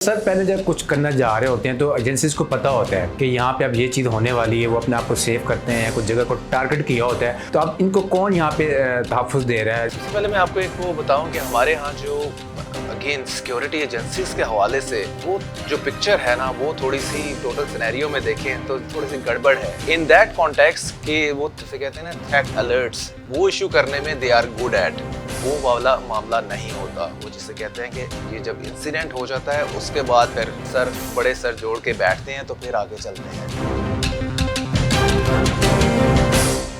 Sir पहले जब कुछ करना जा रहे होते हैं तो एजेंसीज को पता होता है कि यहाँ पे अब ये चीज़ होने वाली है, वो अपने आप को सेव करते हैं, कुछ जगह को टारगेट किया होता है। तो अब इनको कौन यहाँ पे तहफ़्फ़ुज़ दे रहा है? सबसे पहले मैं आपको एक वो बताऊं कि हमारे यहाँ जो अगेन सिक्योरिटी एजेंसीज के हवाले से वो जो पिक्चर है ना, वो थोड़ी सी टोटल सिनेरियो में देखें तो थोड़ी सी गड़बड़ है। इन दैट कॉन्टेक्स्ट कि वो जैसे कहते हैं ना थ्रेट अलर्ट्स, वो इशू करने में दे आर गुड एट, वो वाला मामला नहीं होता। वो जिसे कहते हैं कि ये जब इंसिडेंट हो जाता है उसके बाद फिर बड़े सर जोड़ के बैठते हैं तो फिर आगे चलते हैं।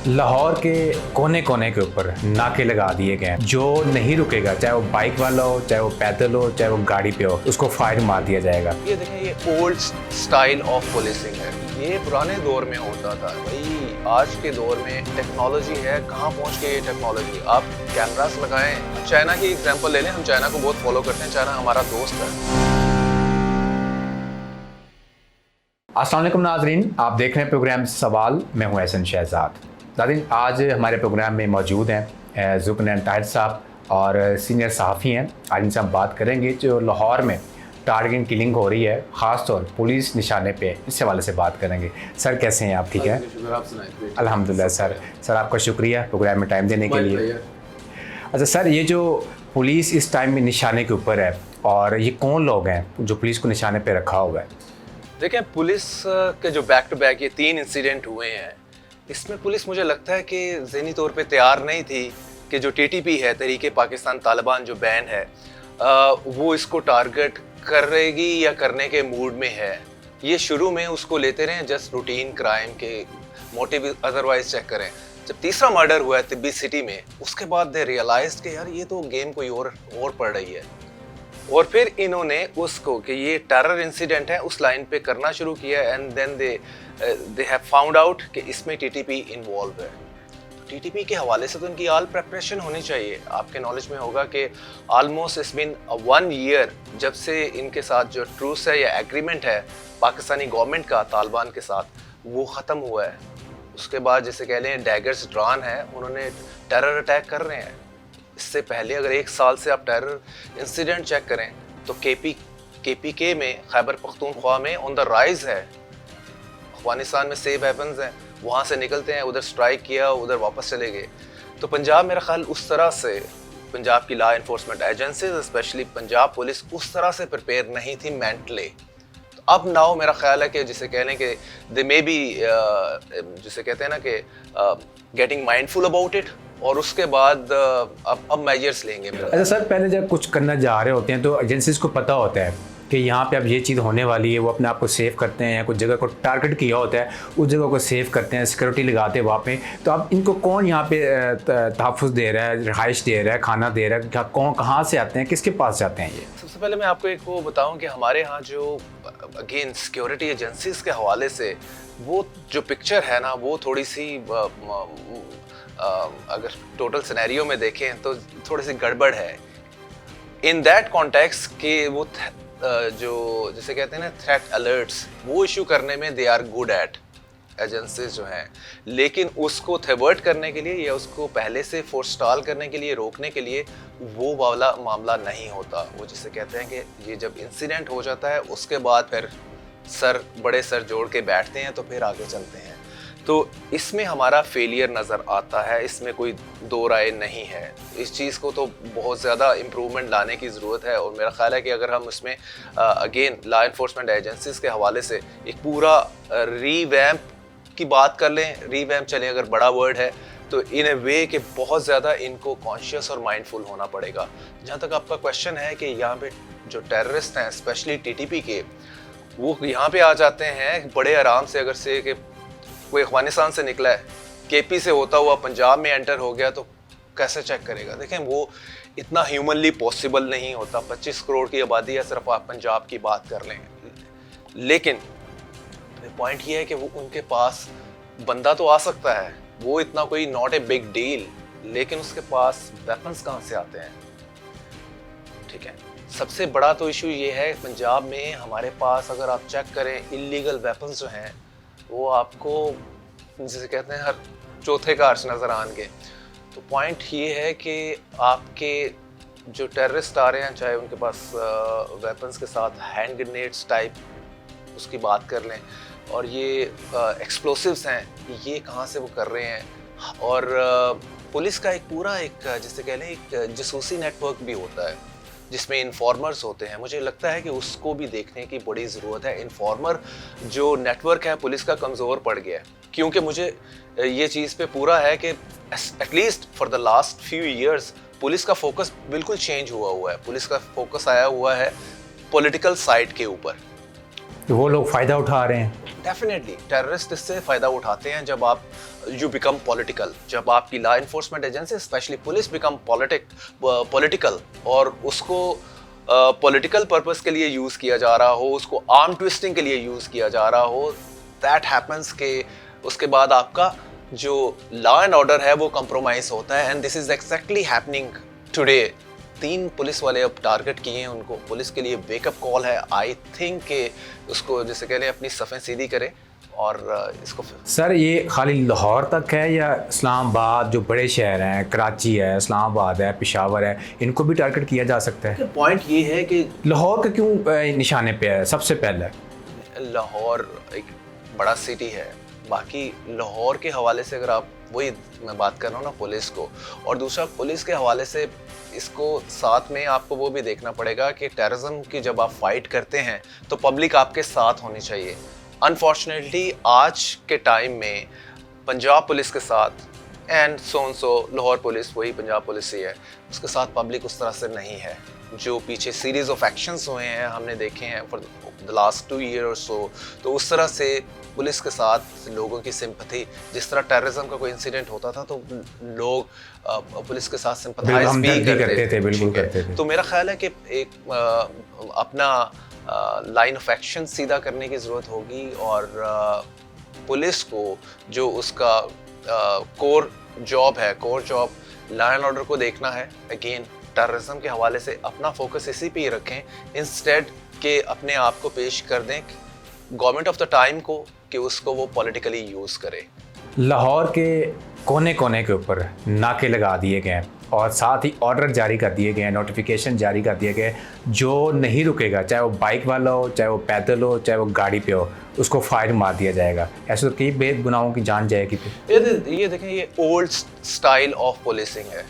लाहौर के कोने कोने के ऊपर नाके लगा दिए गए हैं। जो नहीं रुकेगा, चाहे वो बाइक वाला हो, चाहे वो पैदल हो, चाहे वो गाड़ी पे हो, उसको फायर मार दिया जाएगा। ये देखें, ये ओल्ड स्टाइल ऑफ पुलिसिंग है। ये पुराने दौर में होता था भाई। आज के दौर में टेक्नोलॉजी है, कहाँ पहुँच गई ये टेक्नोलॉजी। आप कैमरास लगाएं। चाइना की एग्जांपल ले लें, हम चाइना को बहुत फॉलो करते हैं, चाइना हमारा दोस्त है। अस्सलाम वालेकुम नाज़रीन, आप देख रहे हैं प्रोग्राम सवाल। मैं हूं एहसन शहजाद। नाज़रीन, आज हमारे प्रोग्राम में मौजूद हैं ज़ुल्फ़िकार ताहिर साहब और सीनियर सहाफ़ी हैं। आज इनसे हम बात करेंगे जो लाहौर में टारगेट किलिंग हो रही है, ख़ास तौर पुलिस निशाने पे, इस हवाले से बात करेंगे। सर कैसे हैं आप? ठीक है, अल्हम्दुलिल्लाह। सर आपका शुक्रिया प्रोग्राम में टाइम देने के लिए। अच्छा सर, ये जो पुलिस इस टाइम में निशाने के ऊपर है, और ये कौन लोग हैं जो पुलिस को निशाने पर रखा हुआ है? देखें, पुलिस के जो बैक टू बैक ये 3 इंसिडेंट हुए हैं, इसमें पुलिस मुझे लगता है कि ज़हनी तौर पे तैयार नहीं थी कि जो टीटीपी है, तहरीके पाकिस्तान तालिबान जो बैन है, वो इसको टारगेट करेगी या करने के मूड में है। ये शुरू में उसको लेते रहे जस्ट रूटीन क्राइम के मोटिव, अदरवाइज चेक करें। जब तीसरा मर्डर हुआ है तिब्बी सिटी में, उसके बाद दे रियलाइज्ड कि यार ये तो गेम कोई और पड़ रही है, और फिर इन्होंने उसको कि ये टेरर इंसिडेंट है उस लाइन पे करना शुरू किया। And then they have found out कि इसमें टीटीपी इन्वॉल्व है। तो टीटीपी के हवाले से तो इनकी ऑल प्रिपरेशन होनी चाहिए। आपके नॉलेज में होगा कि ऑलमोस्ट इट्स बीन 1 ईयर जब से इनके साथ जो ट्रूस है या एग्रीमेंट है पाकिस्तानी गवर्नमेंट का तालिबान के साथ, वो ख़त्म हुआ है। उसके बाद जैसे कह लें डैगर्स ड्रॉन है, उन्होंने टेरर अटैक कर रहे हैं। इससे पहले अगर 1 साल से आप टेरर इंसिडेंट चेक करें तो केपीके में, खैबर पख्तूनख्वा में ऑन द राइज है। अफगानिस्तान में सेफ वेपन्स हैं, वहाँ से निकलते हैं, उधर स्ट्राइक किया, उधर वापस चले गए। तो पंजाब मेरा ख्याल उस तरह से, पंजाब की law enforcement agencies specially Punjab police उस तरह से प्रिपेयर नहीं थी मेंटली। तो अब नाउ मेरा ख्याल है कि जिसे कह लें कि दे मे बी, जिसे कहते हैं ना कि गेटिंग माइंडफुल अबाउट इट, और उसके बाद अब मेजर्स लेंगे। अच्छा सर, पहले जब कुछ करना जा रहे होते हैं तो एजेंसीज को पता होता है कि यहाँ पे अब ये चीज़ होने वाली है, वो अपने आप को सेव करते हैं, कुछ जगह को टारगेट किया होता है, उस जगह को सेव करते हैं, सिक्योरिटी लगाते हैं वहाँ पे। तो अब इनको कौन यहाँ पे तहफ़्फ़ुज़ दे रहा है, रिहाइश दे रहा है, खाना दे रहा है, कौन कहाँ से आते हैं, किसके पास जाते हैं? ये सबसे पहले मैं आपको एक वो बताऊं कि हमारे यहाँ जो अगेन सिक्योरिटी एजेंसीज के हवाले से वो जो पिक्चर है ना, वो थोड़ी सी अगर टोटल सिनेरियो में देखें तो थोड़ी सी गड़बड़ है। इन दैट कॉन्टेक्स्ट कि वो जो जिसे कहते हैं ना थ्रेट अलर्ट्स, वो इशू करने में they are good at, agencies जो हैं। लेकिन उसको थवर्ट करने के लिए या उसको पहले से फोरस्टॉल करने के लिए, रोकने के लिए, वो वाला मामला नहीं होता। वो जिसे कहते हैं कि ये जब इंसिडेंट हो जाता है उसके बाद फिर बड़े सर जोड़ के बैठते हैं तो फिर आगे चलते हैं। तो इसमें हमारा फेलियर नज़र आता है, इसमें कोई दो राय नहीं है। इस चीज़ को तो बहुत ज़्यादा इम्प्रूवमेंट लाने की ज़रूरत है, और मेरा ख्याल है कि अगर हम इसमें अगेन लॉ इन्फोर्समेंट एजेंसीज के हवाले से एक पूरा रीवैम्प की बात कर लें, रीवैम्प चले अगर बड़ा वर्ड है, तो इन ए वे कि बहुत ज़्यादा इनको कॉन्शियस और माइंडफुल होना पड़ेगा। जहाँ तक आपका क्वेश्चन है कि यहाँ पे जो टेररिस्ट हैं स्पेशली टीटीपी के, वो यहाँ पे आ जाते हैं बड़े आराम से। अगर से कि कोई अफगानिस्तान से निकला है, केपी से होता हुआ पंजाब में एंटर हो गया, तो कैसे चेक करेगा? देखें, वो इतना ह्यूमनली पॉसिबल नहीं होता। 25 करोड़ की आबादी है, सिर्फ आप पंजाब की बात कर लें। लेकिन पॉइंट ये है कि वो उनके पास बंदा तो आ सकता है, वो इतना कोई नॉट ए बिग डील, लेकिन उसके पास वेपन्स कहाँ से आते हैं? ठीक है, सबसे बड़ा तो इशू ये है पंजाब में हमारे पास, अगर आप चेक करें इलीगल वेपन्स जो हैं, वो आपको जिसे कहते हैं हर चौथे कार से नज़र आएंगे। तो पॉइंट ये है कि आपके जो टेररिस्ट आ रहे हैं, चाहे उनके पास वेपन्स के साथ हैंड ग्रेनेड्स टाइप उसकी बात कर लें, और ये एक्सप्लोसिव्स हैं, ये कहाँ से वो कर रहे हैं। और पुलिस का एक पूरा एक जिसे कह लें एक जासूसी नेटवर्क भी होता है जिसमें इन्फॉर्मर्स होते हैं। मुझे लगता है कि उसको भी देखने की बड़ी ज़रूरत है। इन्फॉर्मर जो नेटवर्क है पुलिस का कमज़ोर पड़ गया है, क्योंकि मुझे ये चीज़ पे पूरा है कि at least for the last few years police का फोकस बिल्कुल चेंज हुआ है। पुलिस का फोकस आया हुआ है पॉलिटिकल साइड के ऊपर। तो वो लोग फ़ायदा उठा रहे हैं। डेफिनेटली टेररिस्ट इससे फ़ायदा उठाते हैं जब आप यू बिकम पॉलिटिकल, जब आपकी law enforcement agency specially police become political और उसको पॉलिटिकल पर्पस के लिए यूज़ किया जा रहा हो, उसको आर्म ट्विस्टिंग के लिए यूज़ किया जा रहा हो, दैट हैपन्स के उसके बाद आपका जो लॉ एंड ऑर्डर है वो कंप्रोमाइज़ होता है। And this is exactly happening today. 3 police वाले अब टारगेट किए हैं उनको। पुलिस के लिए वेकअप कॉल है। आई थिंक कि उसको जैसे कह लें अपनी सफ़ें सीधी करे और इसको। सर ये खाली लाहौर तक है या इस्लामाबाद जो बड़े शहर हैं, कराची है, इस्लामाबाद है, पेशावर है, इनको भी टारगेट किया जा सकता है? पॉइंट ये है कि लाहौर का क्यों निशाने पे है सबसे पहले? लाहौर एक बड़ा सिटी है। बाकी लाहौर के हवाले से अगर आप वही मैं बात कर रहा हूँ ना पुलिस को, और दूसरा पुलिस के हवाले से इसको साथ में आपको वो भी देखना पड़ेगा कि टेररिज्म की जब आप फाइट करते हैं तो पब्लिक आपके साथ होनी चाहिए। अनफॉर्चुनेटली आज के टाइम में पंजाब पुलिस के साथ एंड सो लाहौर पुलिस वही पंजाब पुलिस ही है, उसके साथ पब्लिक उस तरह से नहीं है। जो पीछे सीरीज़ ऑफ एक्शंस हुए हैं हमने देखे हैं फॉर द लास्ट 2 ईयर और सो, तो उस तरह से पुलिस के साथ लोगों की सिंपैथी, जिस तरह टेररिज्म का कोई इंसिडेंट होता था तो लोग पुलिस के साथ सिंपैथाइज भी करते थे। बिल्कुल करते थे। तो मेरा ख्याल है कि एक अपना लाइन ऑफ एक्शन सीधा करने की ज़रूरत होगी और पुलिस को जो उसका core job law and order को देखना है। अगेन टेररिज्म के हवाले से अपना फोकस इसी पे ही रखें, इंस्टेड के अपने आप को पेश कर दें गवर्नमेंट ऑफ द टाइम को कि उसको वो पॉलिटिकली यूज़ करे। लाहौर के कोने कोने के ऊपर नाके लगा दिए गए और साथ ही ऑर्डर जारी कर दिए गए, नोटिफिकेशन जारी कर दिए गए, जो नहीं रुकेगा, चाहे वो बाइक वाला हो, चाहे वो पैदल हो, चाहे वो गाड़ी पे हो, उसको फायर मार दिया जाएगा। ऐसे तो कई बेगुनाहों की जान जाएगी। ये देखें, ये ओल्ड स्टाइल ऑफ पुलिसिंग है।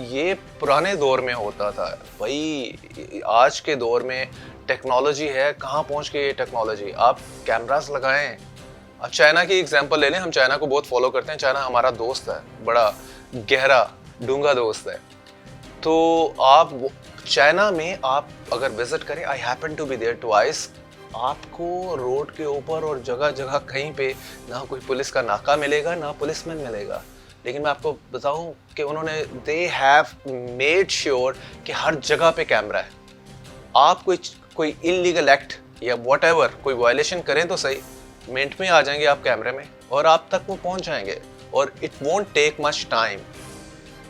ये पुराने दौर में होता था भाई। आज के दौर में टेक्नोलॉजी है, कहाँ पहुँच गई ये टेक्नोलॉजी। आप कैमरास लगाएं। अब चाइना की एग्जांपल ले लें, हम चाइना को बहुत फॉलो करते हैं। चाइना हमारा दोस्त है, बड़ा गहरा डूंगा दोस्त है। तो आप चाइना में आप अगर विजिट करें, I happen to be there twice, आपको रोड के ऊपर और जगह जगह कहीं पे ना कोई पुलिस का नाका मिलेगा ना पुलिसमैन मिलेगा। लेकिन मैं आपको बताऊं कि उन्होंने दे हैव मेड श्योर कि हर जगह पे कैमरा है। आप कोई इलीगल एक्ट या व्हाटएवर कोई वायलेशन करें तो सही, मिनट में आ जाएंगे आप कैमरे में और आप तक वो पहुंच जाएंगे और it won't take much time.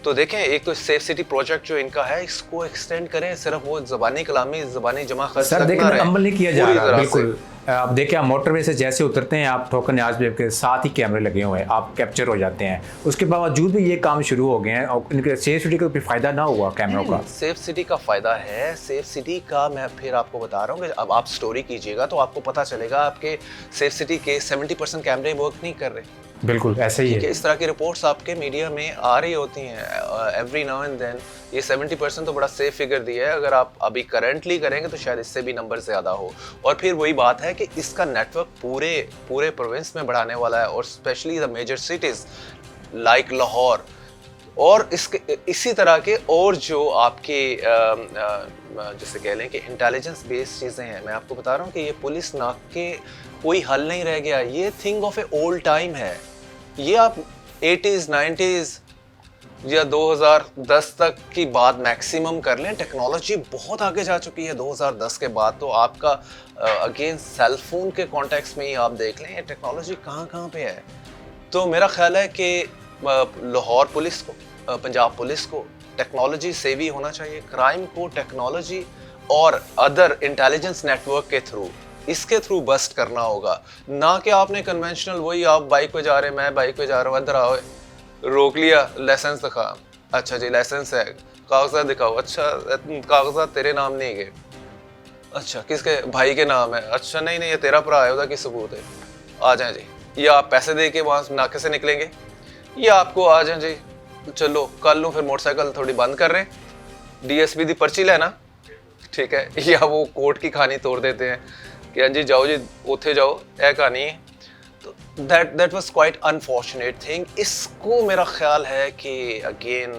तो देखें, एक तो सेफ सिटी प्रोजेक्ट जो इनका है इसको एक्सटेंड करें। सिर्फ वो ज़बानी कलामी ज़बानी जमा खर्च सर देखें अमल नहीं किया जा रहा। बिल्कुल आप देखिए, आप मोटरवे से जैसे उतरते हैं आप ठोकर न्याज के साथ ही कैमरे लगे हुए हैं, आप कैप्चर हो जाते हैं। उसके बावजूद भी ये काम शुरू हो गए हैं और इनके सेफ सिटी का कोई फ़ायदा ना हुआ कैमरों का। सेफ सिटी का फ़ायदा है। सेफ सिटी का मैं फिर आपको बता रहा हूँ कि अब आप स्टोरी कीजिएगा तो आपको पता चलेगा आपके सेफ सिटी के 70% कैमरे वर्क नहीं कर रहे। बिल्कुल ऐसे ही है। इस तरह की रिपोर्ट्स आपके मीडिया में आ रही होती हैं एवरी नाउ एंड देन। ये 70% तो बड़ा सेफ फिगर दिया है। अगर आप अभी करंटली करेंगे तो शायद इससे भी नंबर ज़्यादा हो। और फिर वही बात है कि इसका नेटवर्क पूरे प्रोविंस में बढ़ाने वाला है और specially the major cities like Lahore और इसी तरह के और जो आपके जैसे कह लें कि इंटेलिजेंस बेस्ड चीज़ें हैं। मैं आपको बता रहा हूँ कि ये पुलिस नाक के कोई हल नहीं रह गया। ये thing of A old time है। ये आप 80s 90s या 2010 तक की बात मैक्सिमम कर लें। टेक्नोलॉजी बहुत आगे जा चुकी है 2010 के बाद। तो आपका अगेन सेल फोन के कॉन्टेक्स्ट में ही आप देख लें ये टेक्नोलॉजी कहाँ पे है। तो मेरा ख्याल है कि लाहौर पुलिस को, पंजाब पुलिस को टेक्नोलॉजी से भी होना चाहिए। क्राइम को टेक्नोलॉजी और अदर इंटेलिजेंस नेटवर्क के थ्रू, इसके थ्रू बस्ट करना होगा। ना कि आपने कन्वेंशनल वही आप बाइक पे जा रहे हैं, मैं बाइक पे जा रहा हूँ, इधर आओ, रोक लिया, लाइसेंस दिखा, अच्छा जी, लाइसेंस है, कागजात दिखाओ। अच्छा, कागजात तेरे नाम नहीं गए। अच्छा, किसके भाई के नाम है? अच्छा, नहीं नहीं, ये तेरा भरा है, उसका की सबूत है? आ जाएं जी। या आप पैसे दे के वहाँ नाके से निकलेंगे, या आपको आ जाएं जी, चलो कल नू फिर मोटरसाइकिल थोड़ी बंद कर रहे हैं, डीएसपी दी पर्ची लेना, ठीक है, या वो कोर्ट की कहानी तोड़ देते हैं कि हाँ जी जाओ जी उथे जाओ, यह कहानी है। तो that was quite unfortunate thing. इसको मेरा ख्याल है कि अगेन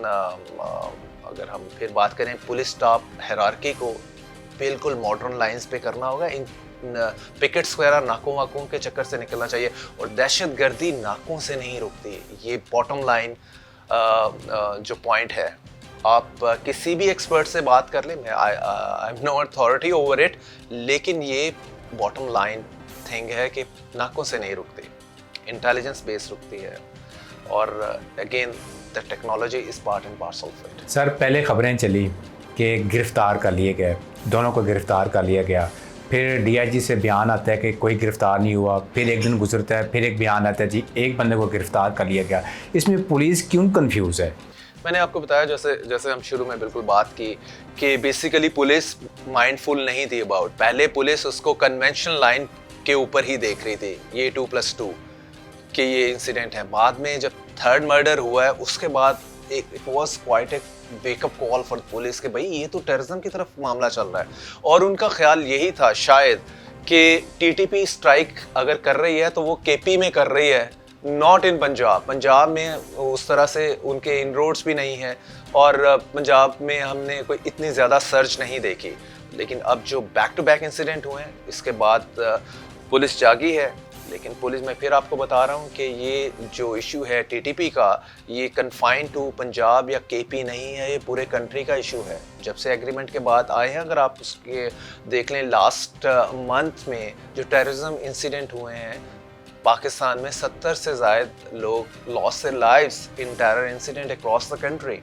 अगर हम फिर बात करें पुलिस स्टाफ हायरार्की को बिल्कुल मॉडर्न लाइंस पे करना होगा। इन पिकेट्स वगैरह नाकों वाकों के चक्कर से निकलना चाहिए, और दहशत गर्दी नाकों से नहीं रुकती। ये बॉटम लाइन जो पॉइंट है, आप किसी भी एक्सपर्ट से बात कर लें, मैं I am no authority over it, लेकिन ये बॉटम लाइन थिंग है कि नाकों से नहीं रुकती, इंटेलिजेंस बेस रुकती है। और again the technology is part and parcel of it. Sir पहले खबरें चली कि गिरफ़्तार कर लिए गए, दोनों को गिरफ़्तार कर लिया गया, फिर डीआईजी से बयान आता है कि कोई गिरफ़्तार नहीं हुआ, फिर एक दिन गुजरता है, फिर एक बयान आता है जी एक बंदे को गिरफ़्तार कर लिया गया। इसमें पुलिस क्यों कंफ्यूज है? मैंने आपको बताया, जैसे हम शुरू में बिल्कुल बात की कि बेसिकली पुलिस माइंडफुल नहीं थी अबाउट। पहले पुलिस उसको कन्वेंशनल लाइन के ऊपर ही देख रही थी, ये 2+2 कि ये इंसिडेंट है। बाद में जब थर्ड मर्डर हुआ है उसके बाद it was quite a wake up call for police कि भाई ये तो टेररिज्म की तरफ मामला चल रहा है। और उनका ख्याल यही था शायद कि टीटीपी स्ट्राइक अगर कर रही है तो वो केपी में कर रही है, नॉट इन पंजाब। पंजाब में उस तरह से उनके इनरोड्स भी नहीं है, और पंजाब में हमने कोई इतनी ज़्यादा सर्च नहीं देखी। लेकिन अब जो बैक टू बैक इंसिडेंट हुए हैं इसके बाद पुलिस जागी है। लेकिन पुलिस, मैं फिर आपको बता रहा हूँ कि ये जो इशू है टीटीपी का, ये कन्फाइंड टू पंजाब या केपी नहीं है, ये पूरे कंट्री का इशू है। जब से एग्रीमेंट के बाद आए हैं, अगर आप उसके देख लें लास्ट मंथ में जो टेररिज्म इंसिडेंट हुए हैं पाकिस्तान में, 70 से ज़ायद लोग loss their lives in terror incident across the country.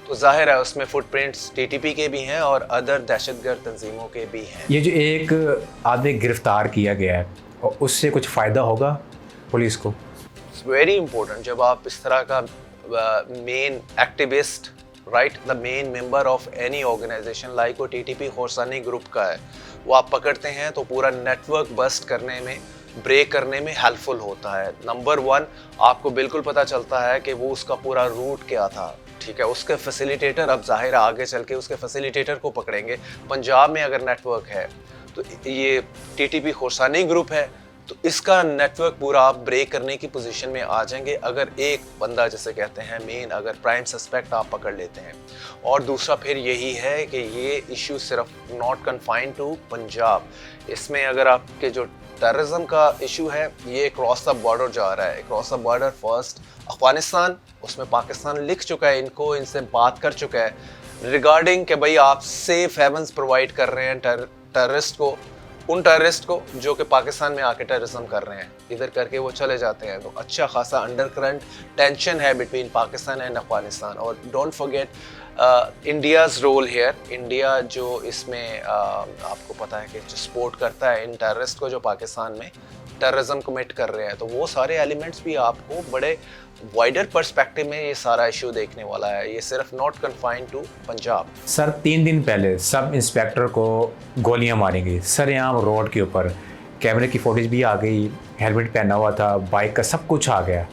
तो जाहिर है उसमें फुटप्रिंट्स टीटीपी के भी हैं और अदर दहशतगर्द तंजीमों के भी हैं। ये जो एक आदमी गिरफ़्तार किया गया है और उससे कुछ फ़ायदा होगा पुलिस को? It's very important. जब आप इस तरह का main activist, right, the main member of any organisation like वो टीटीपी खोरसानी ग्रुप का है, वो आप पकड़ते हैं तो पूरा नेटवर्क बस्ट करने में, ब्रेक करने में हेल्पफुल होता है। नंबर 1, आपको बिल्कुल पता चलता है कि वो उसका पूरा रूट क्या था, ठीक है। उसके फैसिलिटेटर, अब जाहिर आगे चल के उसके फैसिलिटेटर को पकड़ेंगे। पंजाब में अगर नेटवर्क है तो ये टीटीपी खोरसानी ग्रुप है, तो इसका नेटवर्क पूरा आप ब्रेक करने की पोजीशन में आ जाएंगे अगर एक बंदा, जैसे कहते हैं मेन, अगर प्राइम सस्पेक्ट आप पकड़ लेते हैं। और दूसरा फिर यही है कि ये इशू सिर्फ नॉट कन्फाइंड टू पंजाब, इसमें अगर आपके जो टेररिज्म का इशू है ये क्रॉस द बॉर्डर जा रहा है। Cross the border first Afghanistan, उसमें पाकिस्तान लिख चुका है इनको, इनसे बात कर चुका है रिगार्डिंग कि भाई आप सेफ हेवंस प्रोवाइड कर रहे हैं टेररिस्ट को, उन टेररिस्ट को जो कि पाकिस्तान में आके टेररिज्म कर रहे हैं, इधर करके वो चले जाते हैं। तो अच्छा खासा अंडर करंट टेंशन है बिटवीन पाकिस्तान एंड अफगानिस्तान। और don't forget India's role here. India जो इसमें आपको पता है कि जो सपोर्ट करता है इन टेररिस्ट को जो पाकिस्तान में टेररिज्म कमिट कर रहे हैं, तो वो सारे एलिमेंट्स भी आपको बड़े वाइडर पर्सपेक्टिव में ये सारा इशू देखने वाला है। ये सिर्फ not confined to Punjab. Sir 3 दिन पहले सब इंस्पेक्टर को गोलियां मारी गई सरेआम रोड के ऊपर, कैमरे की फुटेज भी आ गई, हेलमेट पहना हुआ था, बाइक का सब कुछ आ गया।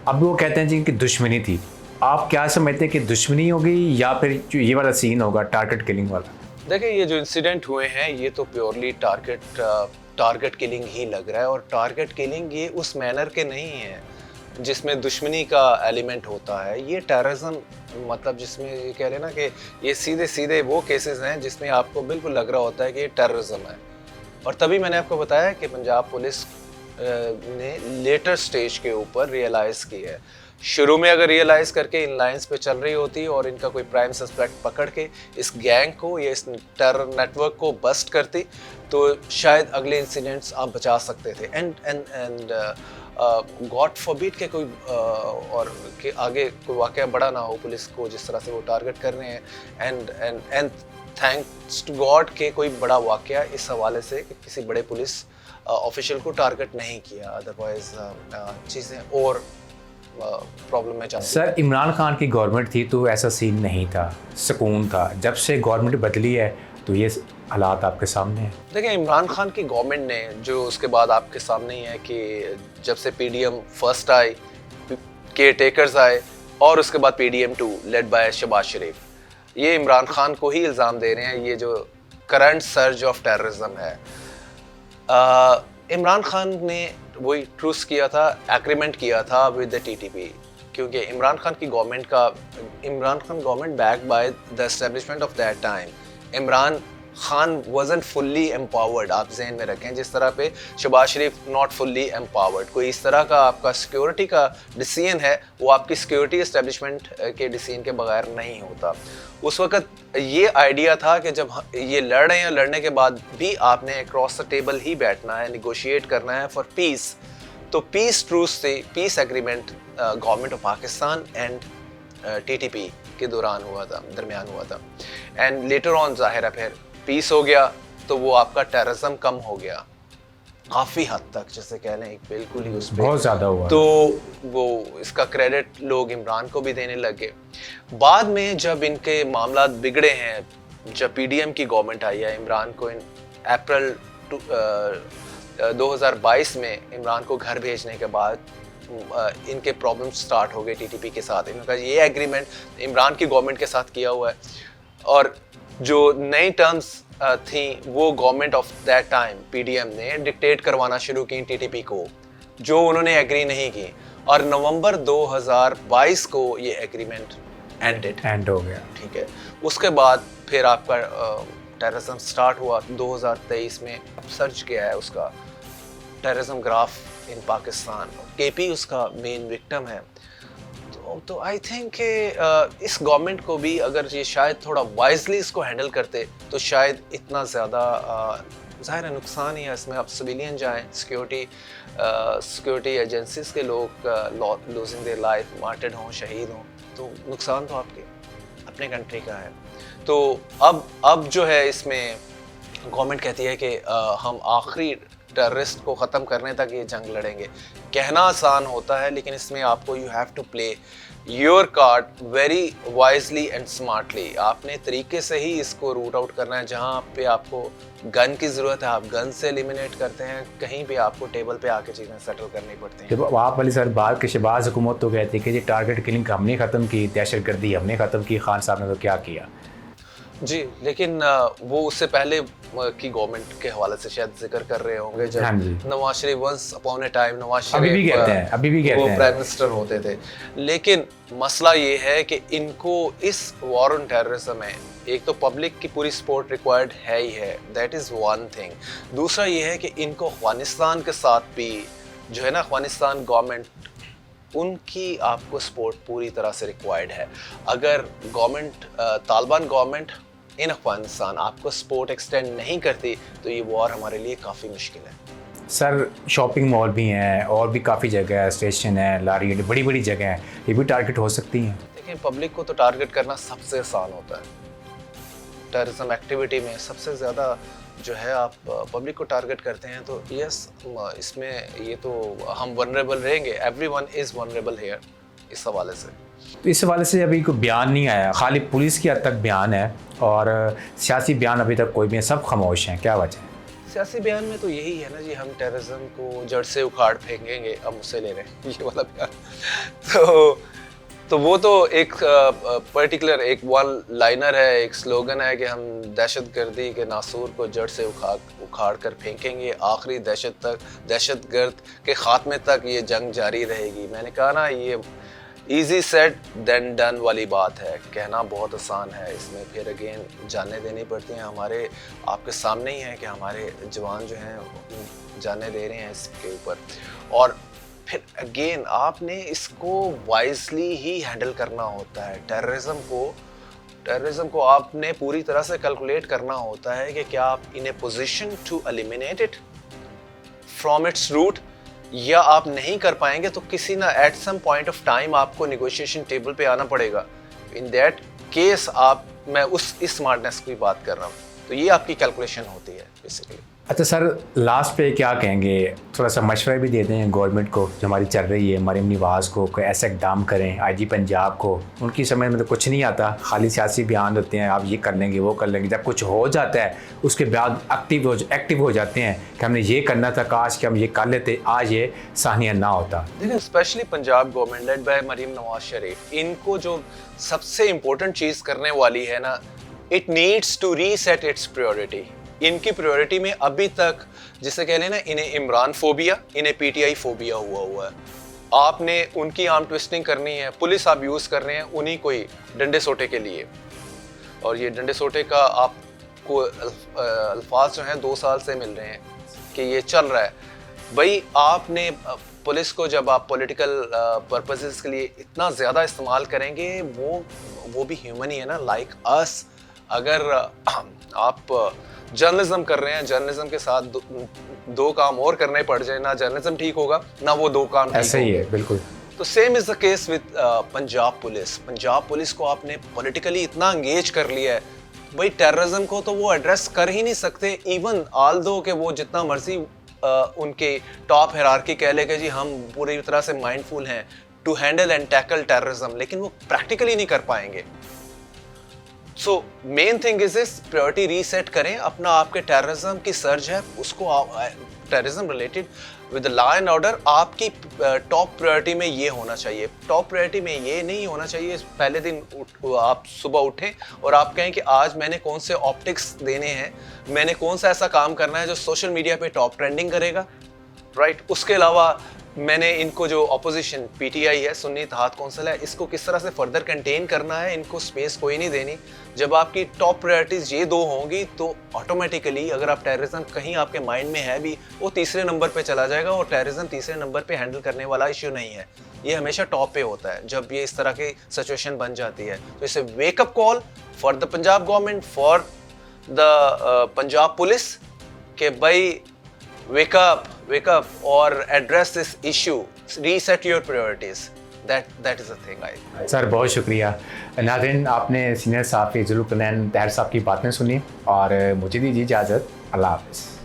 अब वो कहते हैं जी कि दुश्मनी थी। आप क्या समझते हैं कि दुश्मनी होगी या फिर जो ये वाला सीन होगा टारगेट किलिंग वाला? देखिए, ये जो इंसिडेंट हुए हैं ये तो प्योरली टारगेट किलिंग ही लग रहा है। और टारगेट किलिंग ये उस मैनर के नहीं है जिसमें दुश्मनी का एलिमेंट होता है। ये टेररिज्म, मतलब जिसमें ये कह लेना कि ये सीधे सीधे वो केसेस हैं जिसमें आपको बिल्कुल लग रहा होता है कि ये टेररिज्म है। और तभी मैंने आपको बताया कि पंजाब पुलिस ने लेटर स्टेज के ऊपर रियलाइज़ की है। शुरू में अगर रियलाइज़ करके इन लाइंस पे चल रही होती और इनका कोई प्राइम सस्पेक्ट पकड़ के इस गैंग को या इस टेरर नेटवर्क को बस्ट करती, तो शायद अगले इंसिडेंट्स आप बचा सकते थे। एंड गॉड फॉरबिड के कोई और के आगे कोई वाक़या बड़ा ना हो पुलिस को जिस तरह से वो टारगेट कर रहे हैं। एंड थैंक्स टू गॉड के कोई बड़ा वाक़या इस हवाले से किसी बड़े पुलिस ऑफिशियल को टारगेट नहीं किया। अदरवाइज चीज़ें और प्रॉब्लम में चल रही है। सर इमरान खान की गवर्नमेंट थी तो ऐसा सीन नहीं था, सुकून था। जब से गवर्नमेंट बदली है तो ये हालात आपके सामने हैं। देखिए, इमरान खान की गवर्नमेंट ने जो उसके बाद आपके सामने ही है कि जब से पीडीएम फर्स्ट आई, केयर टेकर्स आए और उसके बाद पीडीएम 2 लेड बाय शहबाज शरीफ, ये इमरान खान को ही इल्ज़ाम दे रहे हैं ये जो करंट सर्ज ऑफ टेररिज्म है। इमरान खान ने वही ट्रूस किया था, एग्रीमेंट किया था विद द टीटीपी, क्योंकि Imran Khan government backed by the establishment of that time. Imran Khan wasn't fully empowered, आप जहन में रखें, जिस तरह पे शहबाज शरीफ नॉट फुल्ली एम्पावर्ड। कोई इस तरह का आपका सिक्योरिटी का डिसीजन है वो आपकी सिक्योरिटी एस्टेब्लिशमेंट के डिसीजन के बगैर नहीं होता। उस वक्त ये आइडिया था कि जब ये लड़ रहे हैं, लड़ने के बाद भी आपने अक्रॉस द टेबल ही बैठना है, निगोशिएट करना है फॉर पीस। तो पीस ट्रूस से piece agreement government of Pakistan and TTP के दरमियान हुआ था एंड लेटर ऑन ज़ाहिर है फिर पीस हो गया तो वो आपका टेररिज्म कम हो गया काफ़ी हद तक, जैसे कह लें बिल्कुल ही उस पर बहुत ज़्यादा हुआ। तो वो इसका क्रेडिट लोग इमरान को भी देने लगे। बाद में जब इनके मामला बिगड़े हैं, जब पीडीएम की गवर्नमेंट आई है, इमरान को इन अप्रैल 2022 में इमरान को घर भेजने के बाद इनके प्रॉब्लम स्टार्ट हो गए टीटीपी के साथ। इनका ये एग्रीमेंट इमरान की गवर्नमेंट के साथ किया हुआ है और जो नई टर्म्स थी वो government of that time PDM ने डिक्टेट करवाना शुरू की टीटीपी को, जो उन्होंने एग्री नहीं की। और नवंबर 2022 को ये एग्रीमेंट एंड हो गया। ठीक है, उसके बाद फिर आपका टेररिज्म स्टार्ट हुआ 2023 में। सर्च किया है उसका टेररिज्म ग्राफ इन पाकिस्तान, केपी उसका मेन विक्टिम है। तो आई थिंक इस गवर्नमेंट को भी अगर ये शायद थोड़ा वाइजली इसको हैंडल करते तो शायद इतना ज़्यादा ज़ाहिर है नुकसान ही है इसमें। अब सिविलियन जाएँ, सिक्योरिटी एजेंसीज के लोग लूजिंग देयर लाइफ, मार्टेड हों, शहीद हों, तो नुकसान तो आपके अपने कंट्री का है। तो अब जो है इसमें गवर्नमेंट कहती है कि हम आखिरी टेररिस्ट को ख़त्म करने तक ये जंग लड़ेंगे। कहना आसान होता है लेकिन इसमें आपको you have to play your card very wisely and smartly. आपने तरीके से ही इसको रूट आउट करना है। जहाँ पे आपको गन की ज़रूरत है आप गन से एलिमिनेट करते हैं, कहीं पे आपको टेबल पे आके चीज़ें सेटल करनी पड़ती हैं। जब आप वाली सर बात के शहबाज हुकूमत तो कहती है कि जी टारगेट किलिंग हमने ख़त्म की, दहशतगर्दी हमने ख़त्म की, खान साहब ने तो क्या किया। जी, लेकिन वो उससे पहले की गवर्नमेंट के हवाले से शायद जिक्र कर रहे होंगे जब Nawaz Sharif once upon a time Nawaz Sharif अभी भी कहते हैं वो प्राइम मिनिस्टर होते थे। लेकिन मसला ये है कि इनको इस वॉर ऑन टेररिज्म में एक तो पब्लिक की पूरी सपोर्ट रिक्वायर्ड है ही है, दैट इज़ वन थिंग। दूसरा ये है कि इनको अफगानिस्तान के साथ भी जो है ना, अफगानिस्तान गवर्नमेंट उनकी आपको सपोर्ट पूरी तरह से रिक्वायर्ड है। अगर government Taliban government in Afghanistan आपको सपोर्ट एक्सटेंड नहीं करती तो ये वॉर हमारे लिए काफ़ी मुश्किल है। सर शॉपिंग मॉल भी हैं और भी काफ़ी जगह है, स्टेशन है, लारी है, बड़ी बड़ी जगह हैं, ये भी टारगेट हो सकती हैं। देखिए, पब्लिक को तो टारगेट करना सबसे आसान होता है। टेररिज्म एक्टिविटी में सबसे ज़्यादा जो है आप पब्लिक को टारगेट करते हैं तो यस, इसमें ये तो हम वनरेबल रहेंगे। एवरीवन इज़ वनरेबल हियर इस हवाले से। तो इस हवाले से अभी कोई बयान नहीं आया, खाली पुलिस की हद तक बयान है और सियासी बयान अभी तक कोई भी है, सब खामोश हैं। क्या वजह है? सियासी बयान में तो यही है ना जी, हम टेररिज्म को जड़ से उखाड़ फेंकेंगे, अब मुझसे ले रहे हैं ये वाला बयान। तो वो तो एक पर्टिकुलर एक वन लाइनर है, एक स्लोगन है कि हम दहशतगर्दी के नासूर को जड़ से उखाड़ कर फेंकेंगे, आखिरी दहशतगर्द के खात्मे तक ये जंग जारी रहेगी। मैंने कहा ना, ये ईजी सेट देन डन वाली बात है, कहना बहुत आसान है, इसमें फिर अगेन जाने देनी पड़ती हैं। हमारे आपके सामने ही है कि हमारे जवान जो हैं जाने दे रहे हैं इसके ऊपर। और फिर अगेन आपने इसको वाइजली ही हैंडल करना होता है। टेररिज्म को आपने पूरी तरह से कैलकुलेट करना होता है कि क्या आप in a position to eliminate it from its root, या आप नहीं कर पाएंगे तो किसी ना at some point of time आपको नेगोशिएशन टेबल पे आना पड़ेगा। इन दैट केस मैं इस स्मार्टनेस की बात कर रहा हूँ। तो ये आपकी कैलकुलेशन होती है बेसिकली। अच्छा सर, लास्ट पे क्या कहेंगे, थोड़ा सा मशवरा भी दे दें गवर्नमेंट को जो हमारी चल रही है, मरीम नवाज़ को कोई ऐसा इकदाम करें, आईजी पंजाब को। उनकी समझ में तो कुछ नहीं आता, खाली सियासी बयान होते हैं, आप ये कर लेंगे वो कर लेंगे। जब कुछ हो जाता है उसके बाद एक्टिव हो जाते हैं कि हमने ये करना था, काश कि हम ये कर लेते, आज ये सानिया ना होता। देखिए specially Punjab government led by Maryam Nawaz Sharif, इनको जो सबसे इम्पोर्टेंट चीज़ करने वाली है ना, it needs to reset its priority. इनकी प्रायोरिटी में अभी तक जिसे कह लें ना, इन्हें इमरान फोबिया, इन्हें पीटीआई फोबिया हुआ है। आपने उनकी आर्म ट्विस्टिंग करनी है, पुलिस आप यूज़ कर रहे हैं उन्हीं कोई डंडे सोटे के लिए, और ये डंडे सोटे का आपको अल्फाज जो हैं 2 साल से मिल रहे हैं कि ये चल रहा है। भाई आपने पुलिस को जब आप पॉलिटिकल पर्पसेस के लिए इतना ज़्यादा इस्तेमाल करेंगे, वो भी ह्यूमन ही है ना, लाइक अस। अगर आप जर्नलिज्म कर रहे हैं, जर्नलिज्म के साथ दो काम और करने पड़ जाए, ना जर्नलिज्म ठीक होगा ना वो 2 काम ठीक ऐसे ही है बिल्कुल। तो same is the case with Punjab police. Punjab police को आपने पॉलिटिकली इतना एंगेज कर लिया है, भाई टेररिज्म को तो वो एड्रेस कर ही नहीं सकते। इवन ऑल दो कि वो जितना मर्जी उनके टॉप हायरार्की कह ले कि जी हम पूरी तरह से माइंडफुल हैं to handle and tackle terrorism, लेकिन वो प्रैक्टिकली नहीं कर पाएंगे। सो मेन थिंग इज इस प्रायोरिटी रीसेट करें अपना। आपके टेररिज्म की सर्ज है, उसको terrorism related with law and order आपकी टॉप प्रायोरिटी में ये होना चाहिए। टॉप प्रायोरिटी में ये नहीं होना चाहिए पहले दिन आप सुबह उठें और आप कहें कि आज मैंने कौन से ऑप्टिक्स देने हैं, मैंने कौन सा ऐसा काम करना है जो सोशल मीडिया पे टॉप ट्रेंडिंग करेगा, राइट। उसके अलावा मैंने इनको जो अपोजिशन पीटीआई है, सुन्नी इत्तेहाद कौंसिल है, इसको किस तरह से फर्दर कंटेन करना है, इनको स्पेस कोई नहीं देनी। जब आपकी टॉप प्रायोरिटीज़ ये 2 होंगी तो ऑटोमेटिकली अगर आप टेररिज्म कहीं आपके माइंड में है भी, वो तीसरे नंबर पे चला जाएगा, और टेररिज्म तीसरे नंबर पे हैंडल करने वाला इशू नहीं है। ये हमेशा टॉप पे होता है जब ये इस तरह की सिचुएशन बन जाती है। तो इसे wake up call for the Punjab government, for the Punjab police के भाई wake up or address this issue, reset your priorities. That is the thing sir बहुत शुक्रिया। नाज़रीन, आपने सीनियर सहाफ़ी ज़ुल्फ़िकार नैन ताहिर साहब की बातें सुनी और मुझे दीजिए इजाज़त। अल्लाह हाफ़िज़।